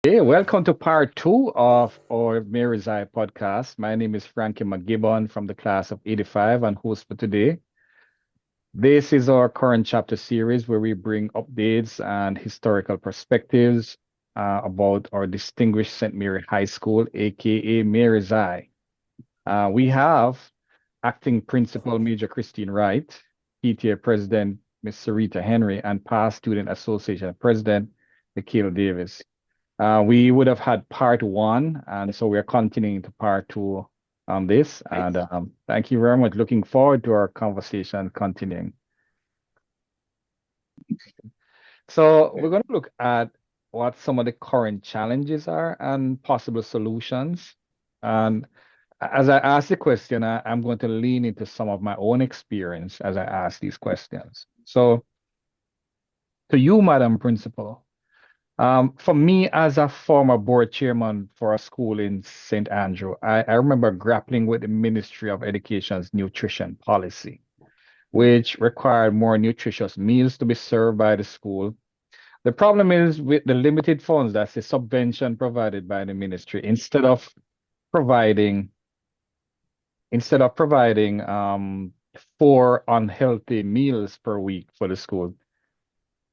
Hey, welcome to part two of our Mary's Eye podcast. My name is Frankie McGibbon from the class of 85 and host for today. This is our current chapter series where we bring updates and historical perspectives about our distinguished St. Mary High School, aka Mary's Eye. We have acting principal Major Christine Wright, PTA President Ms. Cyreta Henry, and past Student Association President Mikhael Davis. We would have had part one, and so we're continuing to part two on this. And thank you very much. Looking forward to our conversation continuing. So we're going to look at what some of the current challenges are and possible solutions. And as I ask the question, I'm going to lean into some of my own experience as I ask these questions. So to you, Madam Principal, for me, as a former board chairman for a school in St. Andrew, I remember grappling with the Ministry of Education's nutrition policy, which required more nutritious meals to be served by the school. The problem is with the limited funds, that's the subvention provided by the ministry, providing instead of providing 4 unhealthy meals per week for the school,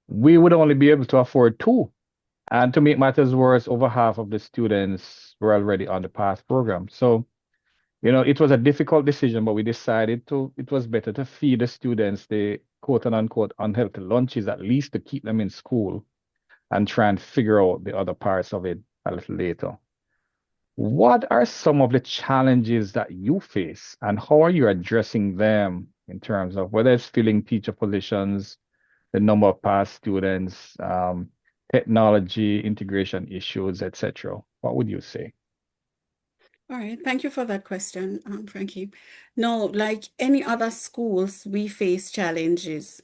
we would only be able to afford two. And to make matters worse, over half of the students were already on the PATH program. So, it was a difficult decision, but we decided it was better to feed the students the quote unquote unhealthy lunches, at least to keep them in school and try and figure out the other parts of it a little later. What are some of the challenges that you face and how are you addressing them in terms of whether it's filling teacher positions, the number of past students, technology integration issues, etc.? What would you say? All right, thank you for that question, Frankie. No, like any other schools, we face challenges.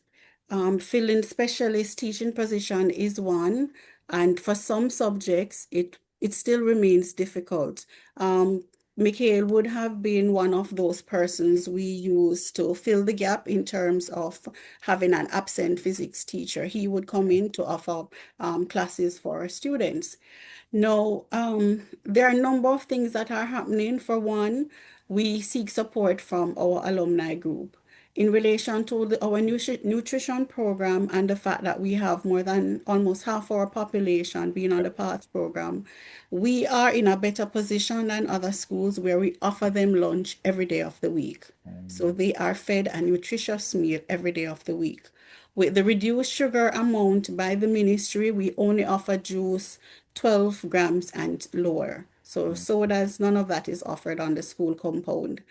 Filling specialist teaching position is one, and for some subjects, it still remains difficult. Mikhael would have been one of those persons we use to fill the gap in terms of having an absent physics teacher. He would come in to offer classes for our students. No, there are a number of things that are happening. For one, we seek support from our alumni group in relation to our nutrition program and the fact that we have more than almost half our population being on the PATH program. We are in a better position than other schools where we offer them lunch every day of the week. So they are fed a nutritious meal every day of the week. With the reduced sugar amount by the ministry, we only offer juice 12 grams and lower. So sodas, none of that is offered on the school compound.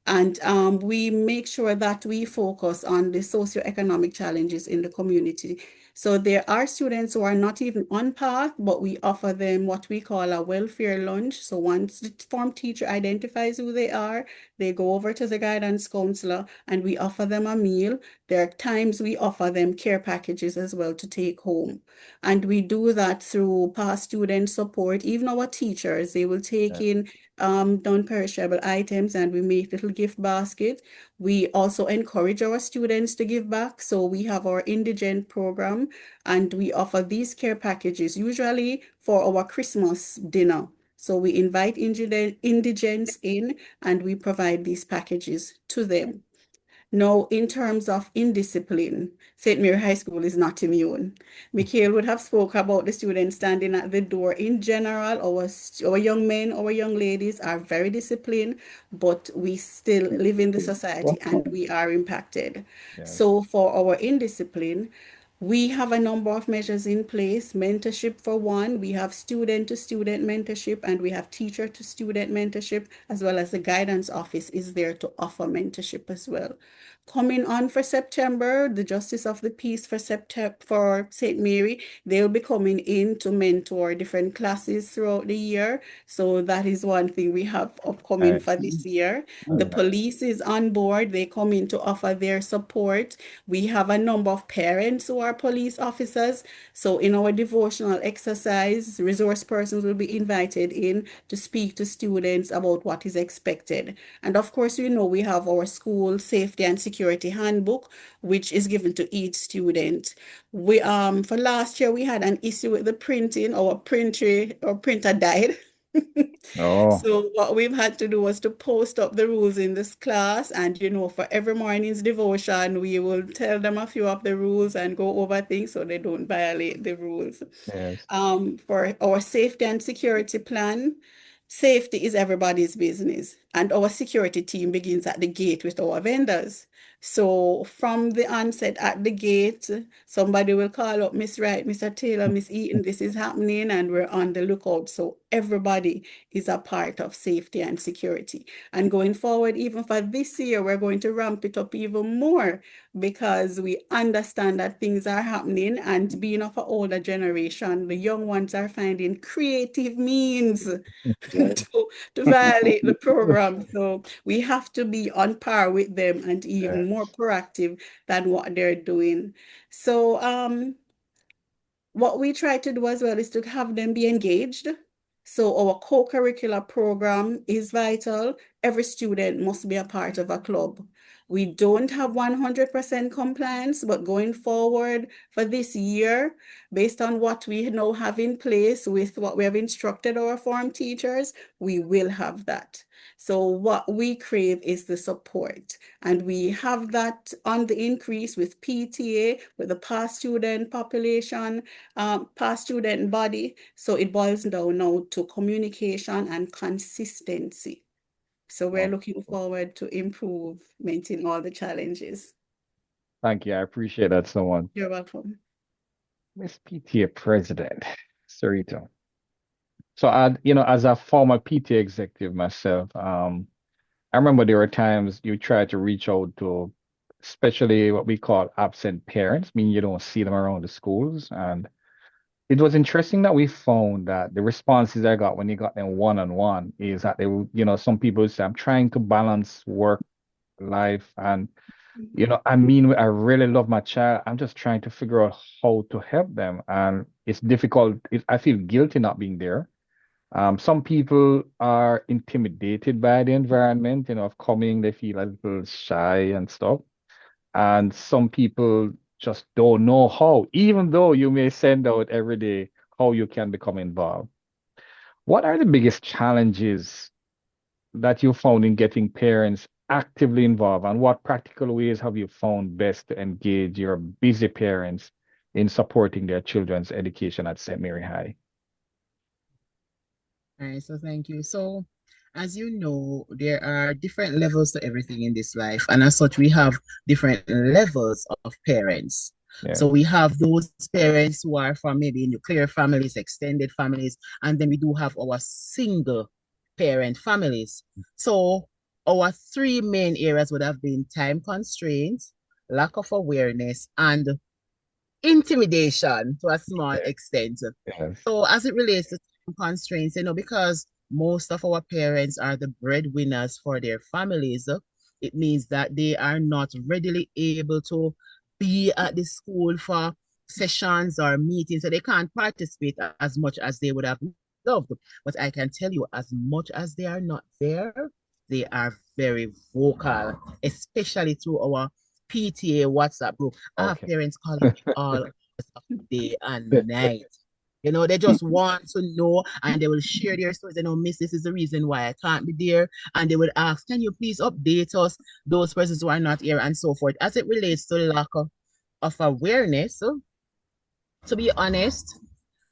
And we make sure that we focus on the socioeconomic challenges in the community. So there are students who are not even on path, but we offer them what we call a welfare lunch. So once the form teacher identifies who they go over to the guidance counselor and we offer them a meal. There are times we offer them care packages as well to take home. And we do that through past student support. Even our teachers, they will take in non-perishable items and we make little gift basket. We also encourage our students to give back. So we have our indigent program and we offer these care packages usually for our Christmas dinner. So we invite indigents in and we provide these packages to them. Now, in terms of indiscipline, St. Mary High School is not immune. Mikhael would have spoke about the students standing at the door. In general, our young men, our young ladies are very disciplined, but we still live in the society and we are impacted. Yes. So for our indiscipline, we have a number of measures in place. Mentorship for one, we have student to student mentorship and we have teacher to student mentorship, as well as the guidance office is there to offer mentorship as well. Coming on for September, the Justice of the Peace for St. Mary, they'll be coming in to mentor different classes throughout the year. So that is one thing we have upcoming for this year. The police is on board. They come in to offer their support. We have a number of parents who are police officers. So in our devotional exercise, resource persons will be invited in to speak to students about what is expected. And of course, we have our school safety and security security handbook, which is given to each student. We for last year we had an issue with the printing. Our printer died. Oh, So what we've had to do was to post up the rules in this class, and for every morning's devotion, we will tell them a few of the rules and go over things so they don't violate the rules. yes. For our safety and security plan, safety is everybody's business, and our security team begins at the gate with our vendors. So from the onset at the gate, somebody will call up Miss Wright, Mr. Taylor, Miss Eaton, this is happening, and we're on the lookout. So everybody is a part of safety and security. And going forward, even for this year, we're going to ramp it up even more because we understand that things are happening, and being of an older generation, the young ones are finding creative means Yes. to violate the program. So we have to be on par with them and even more Yes. proactive than what they're doing. So what we try to do as well is to have them be engaged. So our co-curricular program is vital. Every student must be a part of a club. We don't have 100% compliance, but going forward for this year, based on what we now have in place with what we have instructed our form teachers, we will have that. So what we crave is the support. And we have that on the increase with PTA, with the past student population, past student body. So it boils down now to communication and consistency. So we're Oh, looking forward to improvement in all the challenges. thank you. I appreciate that so much. You're welcome. Miss PTA President, Cyreta. So as a former PTA executive myself, I remember there were times you tried to reach out to especially what we call absent parents, meaning you don't see them around the schools. And it was interesting that we found that the responses I got when you got them one-on-one is that they would, some people say, I'm trying to balance work life and I really love my child. I'm just trying to figure out how to help them. And it's difficult. I feel guilty not being there. Some people are intimidated by the environment, of coming, they feel a little shy and stuff. And some people just don't know how, even though you may send out every day how you can become involved. What are the biggest challenges that you found in getting parents actively involved, and what practical ways have you found best to engage your busy parents in supporting their children's education at St. Mary High? All right, so thank you. So, as you know, there are different levels to everything in this life, and as such, we have different levels of parents. Yeah. So we have those parents who are from maybe nuclear families, extended families, and then we do have our single parent families. So our three main areas would have been time constraints, lack of awareness, and intimidation to a small Yeah. extent. Yes. So as it relates to time constraints, because most of our parents are the breadwinners for their families, it means that they are not readily able to be at the school for sessions or meetings, so they can't participate as much as they would have loved. But I can tell you, as much as they are not there, they are very vocal, especially through our PTA WhatsApp group. I have Okay. parents calling me all hours of the day and night. They just want to know, and they will share their stories. Miss, this is the reason why I can't be there. And they would ask, can you please update us, those persons who are not here, and so forth. As it relates to lack of awareness, to be honest,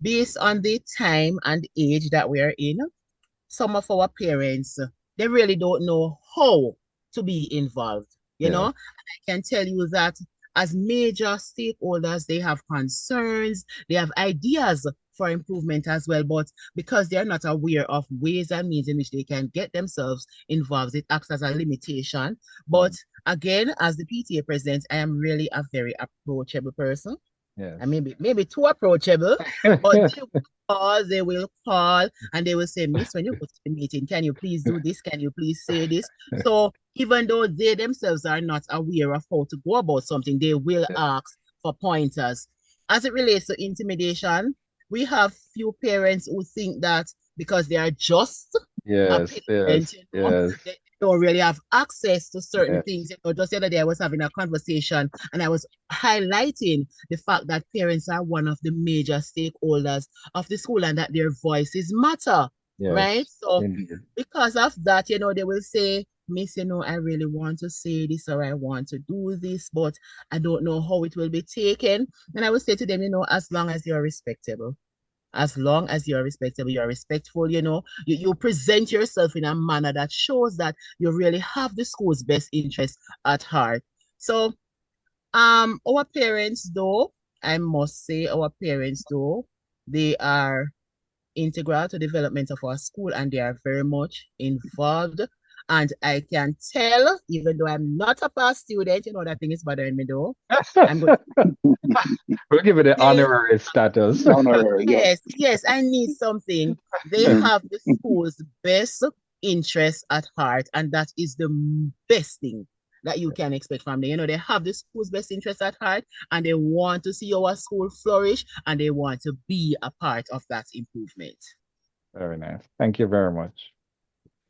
based on the time and age that we are in, some of our parents, they really don't know how to be involved. Yes. I can tell you that as major stakeholders, they have concerns, they have ideas for improvement as well, but because they're not aware of ways and means in which they can get themselves involved, it acts as a limitation. But again, as the PTA president, I am really a very approachable person. Yes. And maybe too approachable, but they will call and they will say, Miss, when you go to the meeting, can you please do this? Can you please say this? So even though they themselves are not aware of how to go about something, they will ask for pointers. As it relates to intimidation, we have few parents who think that because they are just a Yes, parent, yes, yes. they don't really have access to certain Yes. things. Just the other day I was having a conversation and I was highlighting the fact that parents are one of the major stakeholders of the school and that their voices matter, right? Yes. So Indeed. because of that, they will say, Miss, I really want to say this or I want to do this, but I don't know how it will be taken. And I will say to them, as long as you're respectable, as long as you're respectable, you're respectful, you present yourself in a manner that shows that you really have the school's best interest at heart. So, our parents, though, I must say, our parents, though, they are integral to the development of our school and they are very much involved. And I can tell, even though I'm not a past student, that thing is bothering me though. I'm going We'll give it an they, honorary status. Honorary, yeah. yes, I need something. They have the school's best interest at heart, and that is the best thing that you can expect from them. They have the school's best interest at heart, and they want to see our school flourish, and they want to be a part of that improvement. Very nice. Thank you very much.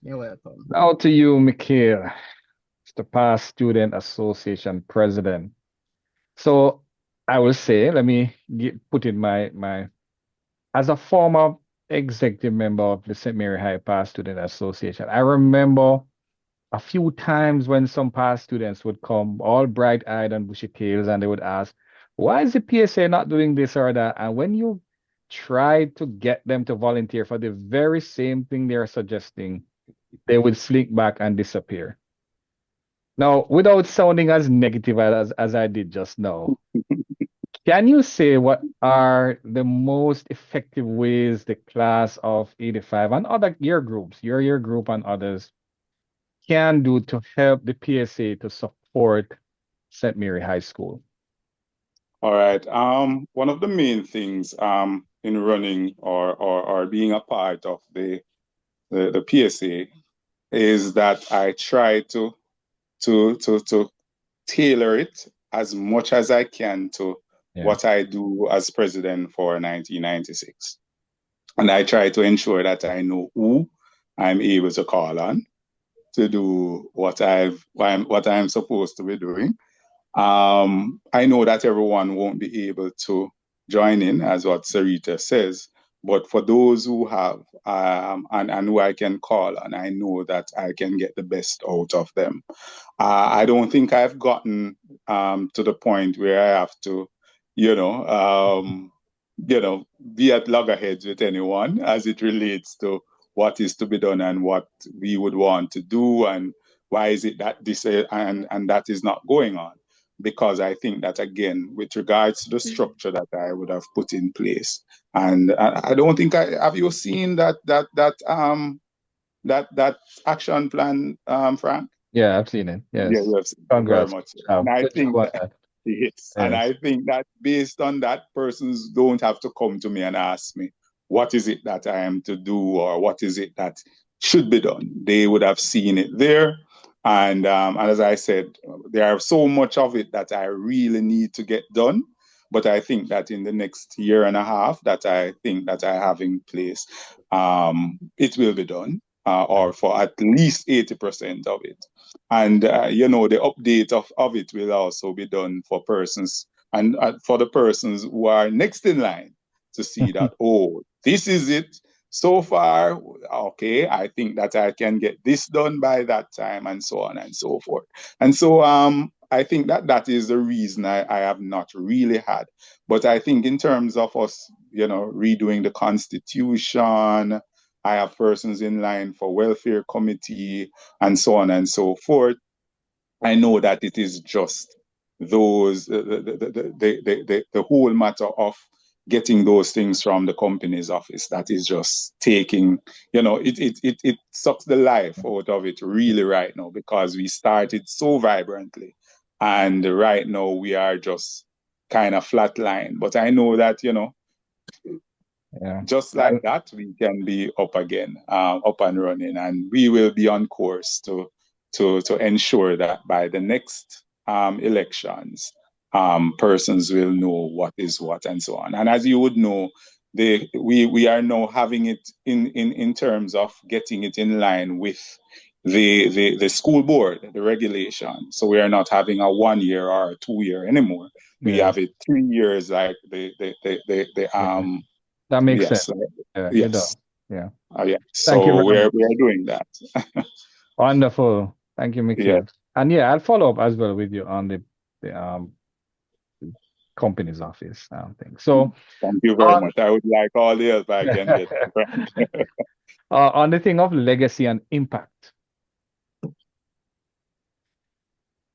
You're welcome. Now to you, Mikhael, the Past Student Association President. So I will say, let me put in my as a former executive member of the St. Mary High Past Student Association, I remember a few times when some past students would come all bright-eyed and bushy tails and they would ask, why is the PSA not doing this or that? And when you try to get them to volunteer for the very same thing they're suggesting, they would slink back and disappear. Now, without sounding as negative as I did just now, can you say what are the most effective ways the class of 85 and other year groups, your year group and others, can do to help the PSA to support St. Mary High School? All right. One of the main things in running or being a part of the PSA is that I try to tailor it as much as I can to what I do as president for 1996. And I try to ensure that I know who I'm able to call on to do what I'm supposed to be doing. I know that everyone won't be able to join in, as what Cyreta says, but for those who have and who I can call on, I know that I can get the best out of them. I don't think I've gotten to the point where I have to, be at loggerheads with anyone as it relates to what is to be done and what we would want to do and why is it that this and that is not going on. Because I think that, again, with regards to the structure that I would have put in place, and I don't think have you seen that action plan, Frank? Yeah, I've seen it. Yes. Yeah, you have seen it Congrats. very much. And I think yes, and I think that based on that, persons don't have to come to me and ask me what is it that I am to do or what is it that should be done. They would have seen it there. And as I said, there are so much of it that I really need to get done. But I think that in the next year and a half that I think that I have in place, it will be done, or for at least 80% of it. And, the update of it will also be done for persons and for the persons who are next in line to see that, oh, this is it. So far, okay, I think that I can get this done by that time and so on and so forth. And so I think that is the reason I have not really had. But I think in terms of us, redoing the Constitution, I have persons in line for welfare committee and so on and so forth. I know that it is just those, the whole matter of getting those things from the company's office that is just taking, it sucks the life out of it really right now, because we started so vibrantly and right now we are just kind of flatline. But I know that, just like that, we can be up again, up and running, and we will be on course to ensure that by the next elections, persons will know what is what and so on. And as you would know, we are now having it in terms of getting it in line with the school board, the regulation. So we are not having a 1 year or a 2 year anymore. We have it 3 years, like that makes yes, sense. Yeah, it does. yes, Yeah. yeah. Thank you So very much. we are doing that. Wonderful. Thank you, Mikhael. Yeah. And yeah, I'll follow up as well with you on the company's office thing. So Thank you very much. I would like all the help I can get. on the thing of legacy and impact,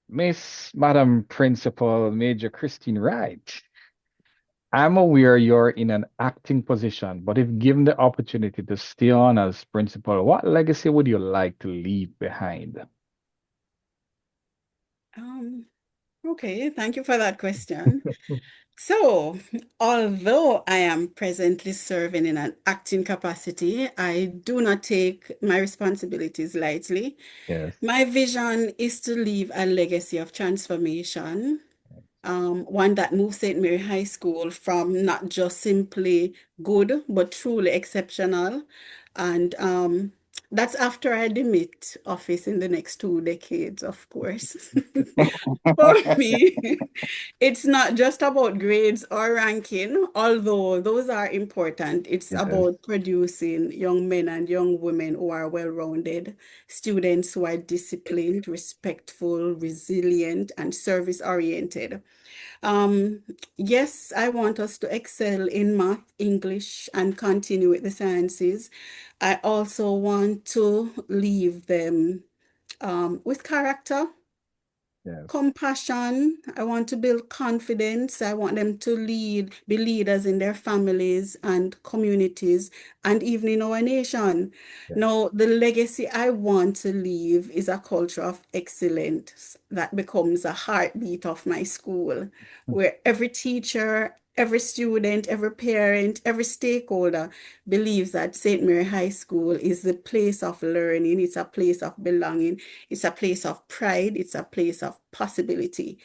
Madam Principal Major Christine Wright, I'm aware you're in an acting position, but if given the opportunity to stay on as principal, what legacy would you like to leave behind? Okay, thank you for that question. So, although I am presently serving in an acting capacity, I do not take my responsibilities lightly. Yes. My vision is to leave a legacy of transformation, one that moves St. Mary High School from not just simply good, but truly exceptional. And that's after I demit office in the next 2 decades, of course. For me, it's not just about grades or ranking, although those are important. It's about producing young men and young women who are well-rounded, students who are disciplined, respectful, resilient, and service-oriented. Yes, I want us to excel in math, English, and continue with the sciences. I also want to leave them with character, compassion. I want to build confidence. I want them to be leaders in their families and communities and even in our nation. Now, the legacy I want to leave is a culture of excellence that becomes a heartbeat of my school, where every teacher, every student, every parent, every stakeholder believes that St. Mary High School is the place of learning. It's a place of belonging. It's a place of pride. It's a place of possibility.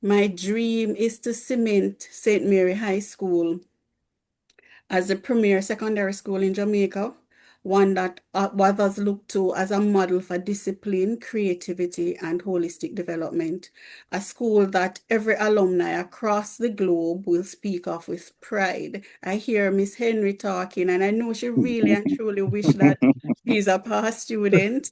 My dream is to cement St. Mary High School as the premier secondary school in Jamaica, one that others look to as a model for discipline, creativity, and holistic development. A school that every alumni across the globe will speak of with pride. I hear Miss Henry talking, and I know she really and truly wish that she's a past student.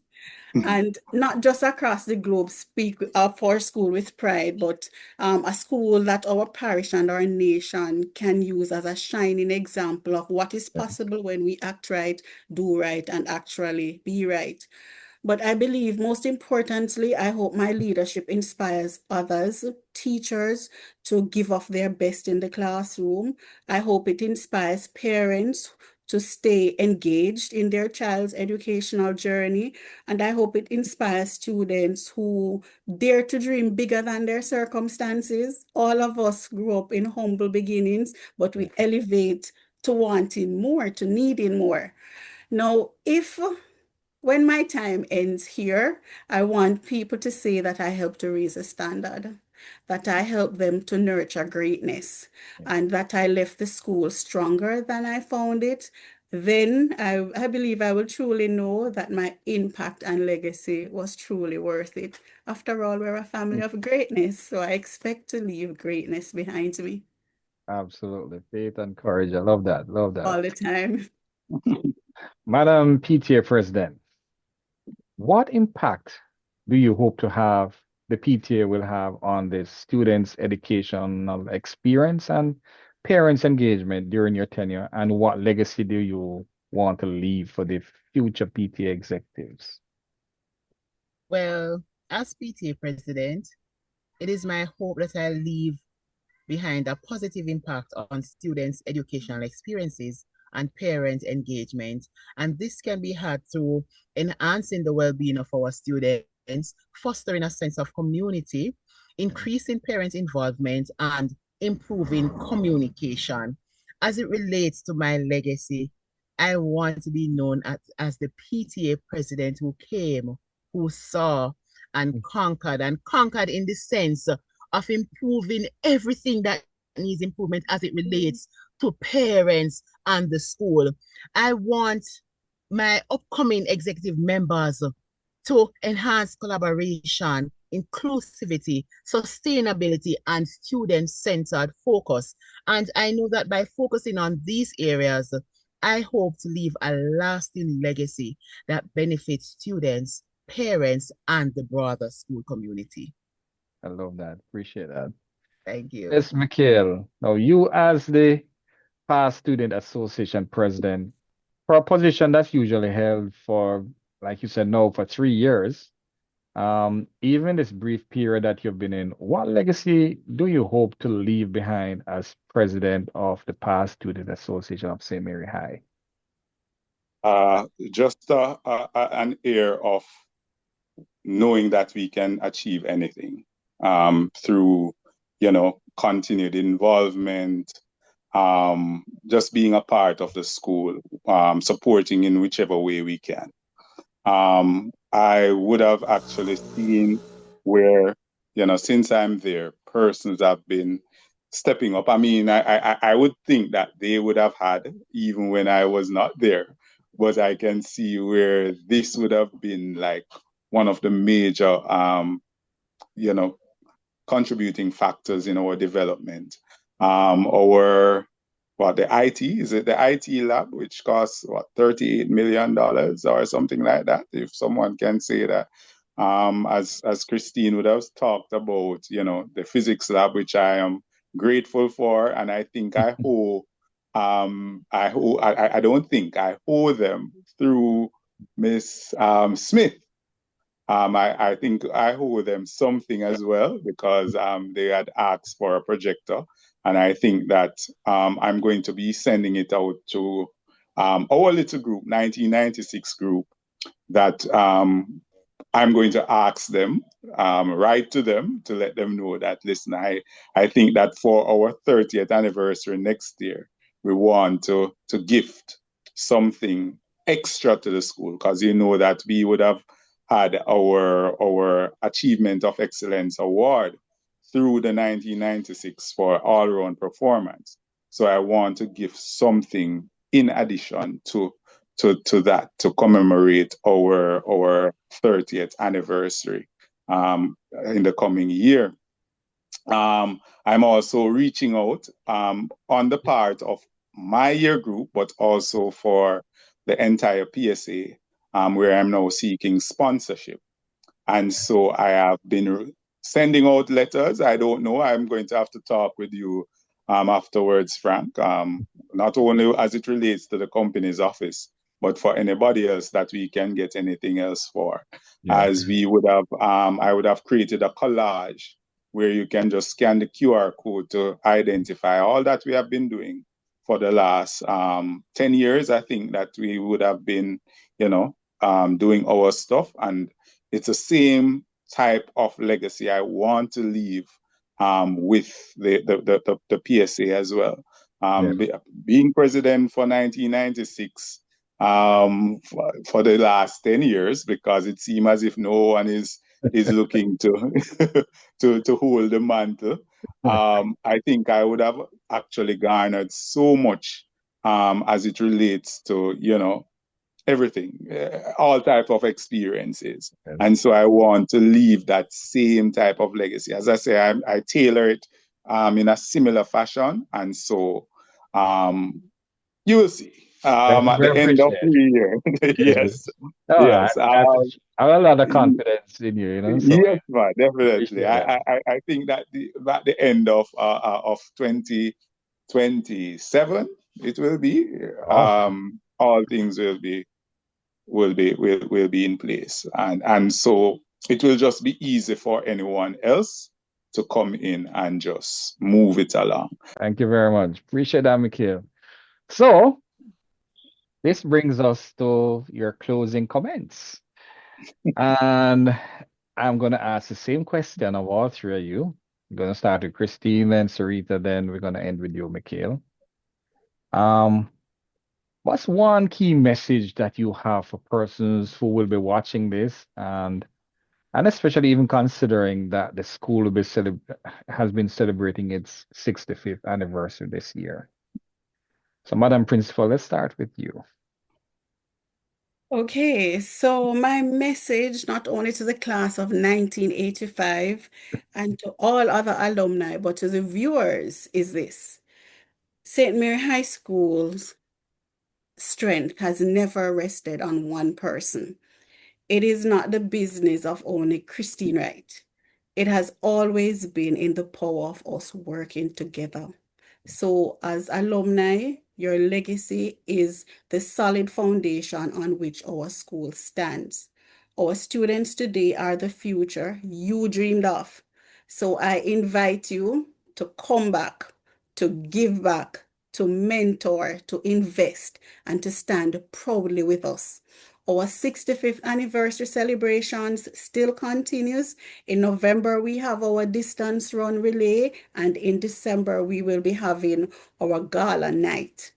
And not just across the globe speak of our school with pride, but a school that our parish and our nation can use as a shining example of what is possible when we act right, do right, and actually be right. But I believe most importantly, I hope my leadership inspires others, teachers, to give of their best in the classroom. I hope it inspires parents to stay engaged in their child's educational journey. And I hope it inspires students who dare to dream bigger than their circumstances. All of us grew up in humble beginnings, but we elevate to wanting more, to needing more. Now, when my time ends here, I want people to say that I helped to raise a standard, that I helped them to nurture greatness, and that I left the school stronger than I found it. Then I believe I will truly know that my impact and legacy was truly worth it. After all, we're a family of greatness, so I expect to leave greatness behind me. Absolutely. Faith and courage. I love that. Love that. All the time. Madam PTA President, what impact do you hope to have the PTA will have on the students' educational experience and parents' engagement during your tenure? And what legacy do you want to leave for the future PTA executives? Well, as PTA president, it is my hope that I leave behind a positive impact on students' educational experiences and parent engagement. And this can be had through enhancing the well-being of our students, fostering a sense of community, increasing parent involvement, and improving communication. As it relates to my legacy, I want to be known as the PTA president who came, who saw, and conquered in the sense of improving everything that needs improvement as it relates to parents and the school. I want my upcoming executive members to enhance collaboration, inclusivity, sustainability, and student-centered focus. And I know that by focusing on these areas, I hope to leave a lasting legacy that benefits students, parents, and the broader school community. I love that. Appreciate that. Thank you. Yes, Mikhael. Now, you as the past student association president, for a position that's usually held for, like you said, no, for 3 years, even this brief period that you've been in, what legacy do you hope to leave behind as president of the past student association of St. Mary High? Just an air of knowing that we can achieve anything through, continued involvement, just being a part of the school, supporting in whichever way we can. I would have actually seen where, since I'm there, persons have been stepping up. I mean, I would think that they would have had even when I was not there, but I can see where this would have been like one of the major, contributing factors in our development. The IT, is it the IT lab, which costs $38 million or something like that? If someone can say that, as Christine would have talked about, the physics lab, which I am grateful for, and I think I don't think I owe them through Miss Smith. I think I owe them something as well because they had asked for a projector. And I think that I'm going to be sending it out to our little group, 1996 group, that I'm going to ask them, write to them to let them know that, listen, I think that for our 30th anniversary next year, we want to gift something extra to the school because that we would have had our Achievement of Excellence Award through the 1996 for all-round performance. So I want to give something in addition to that to commemorate our 30th anniversary in the coming year. I'm also reaching out on the part of my year group, but also for the entire PSA, where I'm now seeking sponsorship. And so I have been sending out letters. I don't know. I'm going to have to talk with you afterwards, Frank, not only as it relates to the company's office, but for anybody else that we can get anything else for. Yeah. As we would have, I would have created a collage where you can just scan the QR code to identify all that we have been doing for the last 10 years. I think that we would have been, doing our stuff, and it's the same type of legacy I want to leave with the PSA as well. Being president for 1996 for the last 10 years, because it seems as if no one is looking to to hold the mantle. I think I would have actually garnered so much as it relates to everything, all type of experiences. Yes. And so I want to leave that same type of legacy. As I say, I tailor it in a similar fashion. And so you will see at the end of the year. Yes. No, yes. I have a lot of confidence in you, so yes, man, definitely. I think that at the end of 2027, it will be, awesome. All things will be in place, and so it will just be easy for anyone else to come in and just move it along. Thank you very much. Appreciate that, Mikhael. So this brings us to your closing comments, and I'm going to ask the same question of all three of you. I'm going to start with Christine, then Cyreta, then we're going to end with you, Mikhael. What's one key message that you have for persons who will be watching this, and especially even considering that the school will be has been celebrating its 65th anniversary this year? So, Madam Principal, let's start with you. Okay, so my message, not only to the class of 1985 and to all other alumni, but to the viewers, is this. St. Mary High School's strength has never rested on one person. It is not the business of only Christine Wright. It has always been in the power of us working together. So, as alumni, your legacy is the solid foundation on which our school stands. Our students today are the future you dreamed of. So, I invite you to come back, to give back, to mentor, to invest, and to stand proudly with us. Our 65th anniversary celebrations still continues. In November, we have our distance run relay, and in December, we will be having our gala night.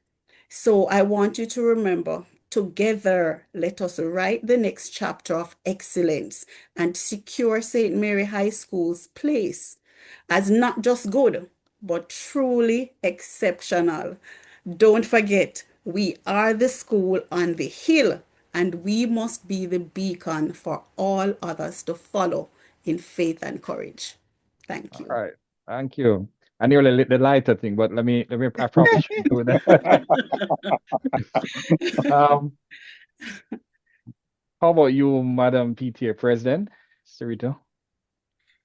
So I want you to remember, together, let us write the next chapter of excellence and secure St. Mary High School's place as not just good, but truly exceptional. Don't forget, we are the school on the hill, and we must be the beacon for all others to follow in faith and courage. Thank All you. right. Thank you. I nearly lit the lighter thing, but I probably shouldn't do that. Um, how about you, Madam PTA President, Cyreta?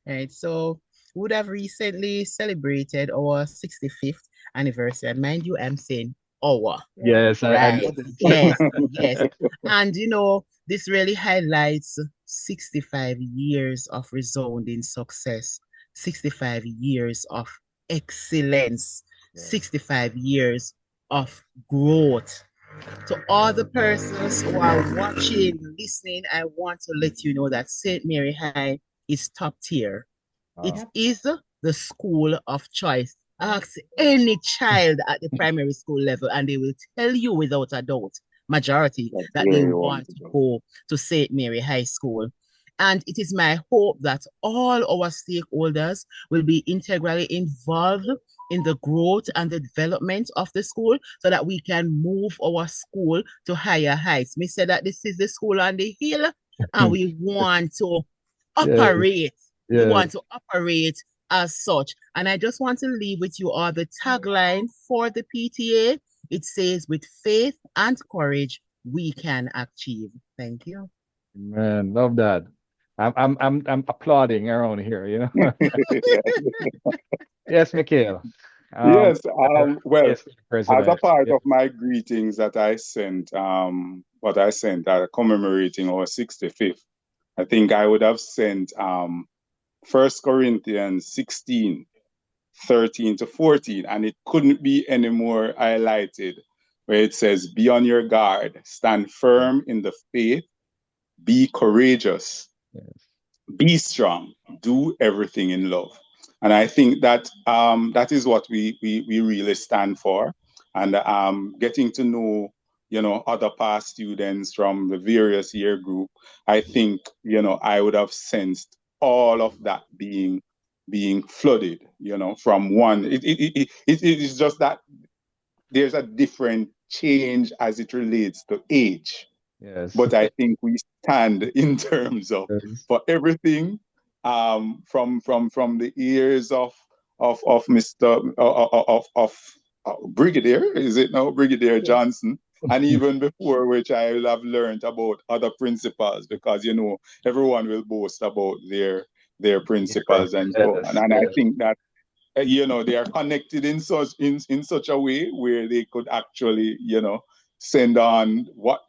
Right, so we would have recently celebrated our 65th anniversary. And mind you, I'm saying our, Yes, I right? know. Yes, yes. And this really highlights 65 years of resounding success, 65 years of excellence, 65 years of growth. To all the persons who are watching, listening, I want to let you know that St. Mary High is top tier. It Wow. is the school of choice. Ask any child at the primary school level, and they will tell you without a doubt, majority, That's that they very want to wonderful. go to St. Mary High School. And it is my hope that all our stakeholders will be integrally involved in the growth and the development of the school so that we can move our school to higher heights. We said that this is the school on the hill, and we want to Yes, operate. We yes. want to operate as such. And I just want to leave with you all the tagline for the PTA. It says, with faith and courage, we can achieve. Thank you. Man, love that. I'm applauding around here, you know. Yes, Mikhael. Yes, well, PSA as a president. part Yeah. of my greetings that I sent, what I sent commemorating our 65th, I think I would have sent 1 Corinthians 16, 13 to 14, and it couldn't be any more highlighted, where it says, be on your guard, stand firm in the faith, be courageous, Yes. be strong, do everything in love. And I think that that is what we really stand for. And getting to know, other past students from the various year group, I think, I would have sensed all of that being flooded, from one. It is just that there's a different change as it relates to age, Yes. but I think we stand in terms of Yes. for everything, from the ears of Mr. Brigadier, is it now Brigadier Yes. Johnson, and even before which I will have learned about other principals, because everyone will boast about their principals and so on, Yes. and I Yes. think that they are connected in such a way where they could actually send on what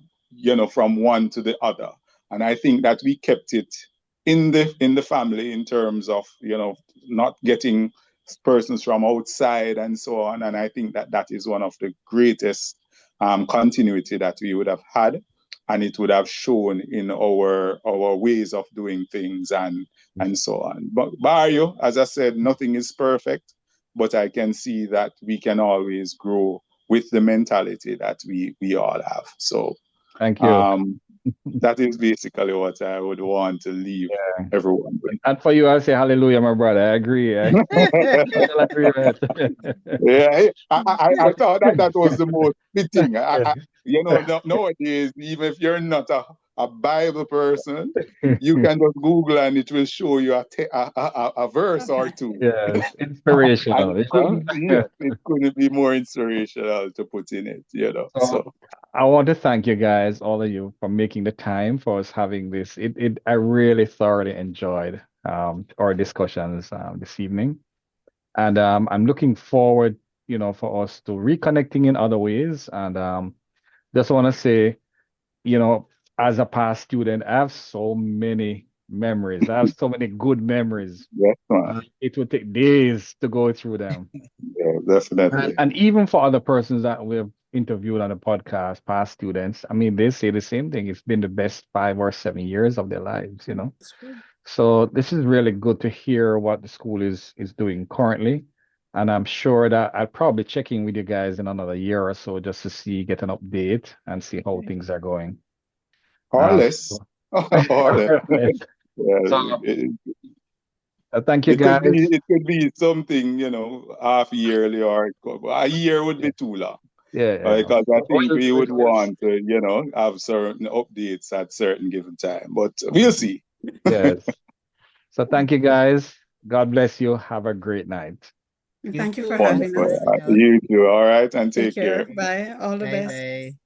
from one to the other. And I think that we kept it in the family in terms of not getting persons from outside and so on. And I think that that is one of the greatest continuity that we would have had, and it would have shown in our ways of doing things and so on. But Barrio, as I said, nothing is perfect, but I can see that we can always grow with the mentality that we all have. So Thank you. that is basically what I would want to leave Yeah. everyone with. And for you, I say hallelujah, my brother. I agree. I totally agree with it. Yeah, I thought that was the most fitting. Nowadays, even if you're not a Bible person, you can just Google and it will show you a verse or two. Yes, And inspirational, it couldn't, yes, it couldn't be more inspirational to put in it, So So I want to thank you guys, all of you, for making the time for us having this. I really thoroughly enjoyed our discussions this evening. And I'm looking forward, for us to reconnecting in other ways. And just want to say, as a past student, I have so many memories. I have so many good memories. yes, man. It would take days to go through them. Yeah, definitely. And even for other persons that we've interviewed on the podcast, past students, I mean, they say the same thing. It's been the best 5 or 7 years of their lives. So this is really good to hear what the school is doing currently. And I'm sure that I'll probably check in with you guys in another year or so just to get an update and see how things are going. Or less. So, Or less. so Yeah, thank you, guys. It could be something, half yearly or a year would be too long. Yeah. Because I think we would want to, have certain updates at certain given time. But we'll see. Yes. So thank you, guys. God bless you. Have a great night. Thank you for having us. You too. All right. And take care. Bye. All the best. Bye.